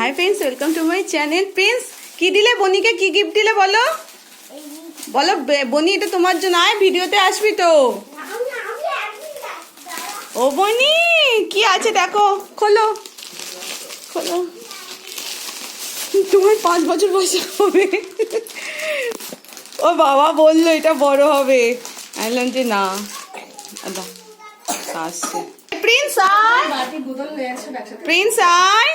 Hi friends, welcome to my channel. Prince কি দিলে বনিকে, কি গিফট দিলে বলো বলো বনি, এটা তোমার জন্য। আয় ভিডিওতে আসবি তো। ও বনি কি আছে দেখো, খোলো খোলো। তোমার 5 বছর বয়স হবে। ও বাবা বললো এটা বড় হবে, বললাম যে না। আসছে প্রিন্স আয়, প্রিন্স আয়।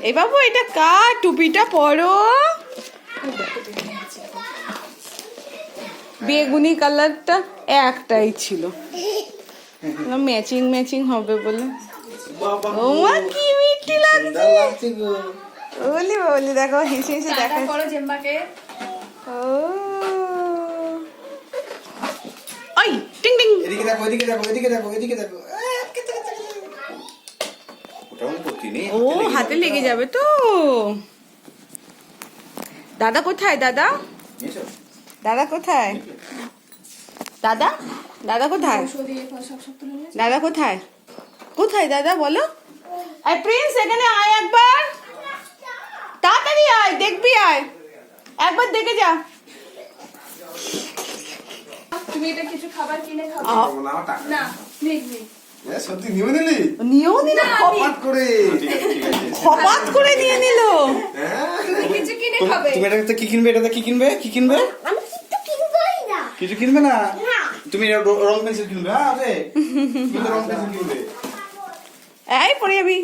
এই বাবু এটা কার, টুপিটা পরো। বেগুনি কালারটা একটাই ছিল, ম্যাচিং ম্যাচিং হবে বলে। ও মা কি মিষ্টি লাগছে। বলি বলি দেখো, হেসে হেসে দেখা করো জেম্বাকে। ও ওই টিং টিং, এদিকে দেখো, এদিকে দেখো, এদিকে দেখো, এদিকে দেখো। ও হাতে লেগে যাবে তো। দাদা কোথায়, দাদা দাদা কোথায়, দাদা দাদা কোথায়, দাদা কোথায়, কোথায় দাদা বলো। আই প্রিন্স এখানে আয় একবার, তাড়াতাড়ি আয়, দেখবি আয় একবার দেখে যা। তুমি এটা কিছু খাবার কিনে খাবে না? সত্যি নিয়ে নিলি? নিয়েও নিল, খপাত করে। খপাত করে নিয়ে নিল। তুমি কিছু কিনে খাবে? তুমি এটাতে কি কিনবে? এটাতে কি কিনবে? কি কিনবে? আমি কিছু কিনবই না। কিছু কিনবে না? না। তুমি রং পেন্সিল কিনবে? হ্যাঁ আছে, তুমি তো রং পেন্সিল কিনবে। এই পড়ে যাবি।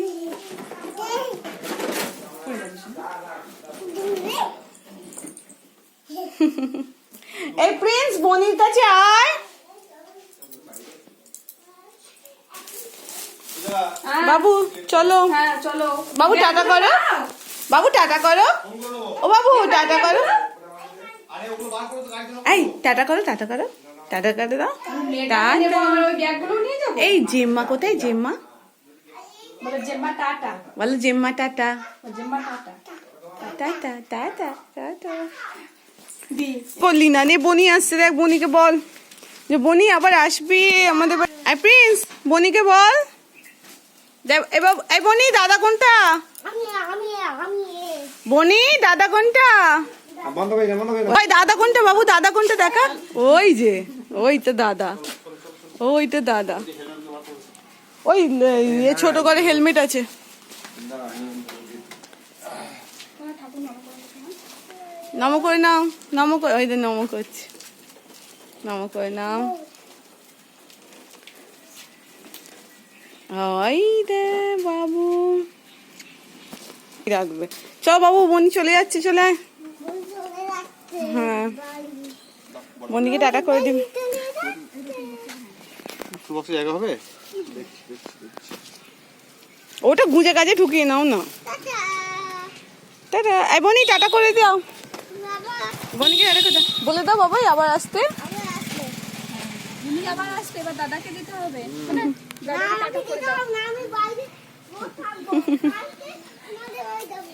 এই প্রিন্স বনির কাছে আয়। বাবু চলো, হ্যাঁ চলো বাবু টাটা করো, বাবু টাটা করো, ও বাবু টাটা করো। এই টাটা করো, টাটা করো, টাটা করে দাও। আমার ওই ব্যাগগুলো নিয়ে যাবো। এই জেম্মা কোথায়, জেম্মা বলে জেম্মা টাটা, বলো জেম্মা টাটা, জেম্মা টাটা। Tata tata tata. দি বললি না নে, বনি আসছে দেখ, বনিকে বল যে বনি আবার আসবি আমাদের প্রিন্স। বনিকে বল, এই বনি দাদা কোনটা, আমি আমি আমি বনি দাদা কোনটা, বন্ধ করে দাও, বন্ধ করে দাও। ওই দাদা কোনটা বাবু, দাদা কোনটা দেখা। ওই যে ওই তো দাদা, ওই তো দাদা, ওই ছোট করে হেলমেট আছে। নম করে নাও, নম করে, ওই যে নম করছে, নম করে নাও। ওই রে বাবু রাখবে। চ বাবু, বনি চলে যাচ্ছে, চলে আয়। চলে যাচ্ছে হ্যাঁ বনিকে টাটা করে দিবি। বক্সে জায়গা হবে? ওটা গুঁজে কাজে ঢুকিয়ে নাও না। টাটা টাটা, এই বনি টাটা করে দাও, বাবা বনিকে টাটা করে দাও, বলে দাও বাবাই আবার আসতে। আবার আসবে তুমি আবার আসবে, এবার দাদাকে দিতে হবে। না আমি দিতে হবে না, আমি বাইরে থাকবো কালকে আমাদের বাড়ি যাবো।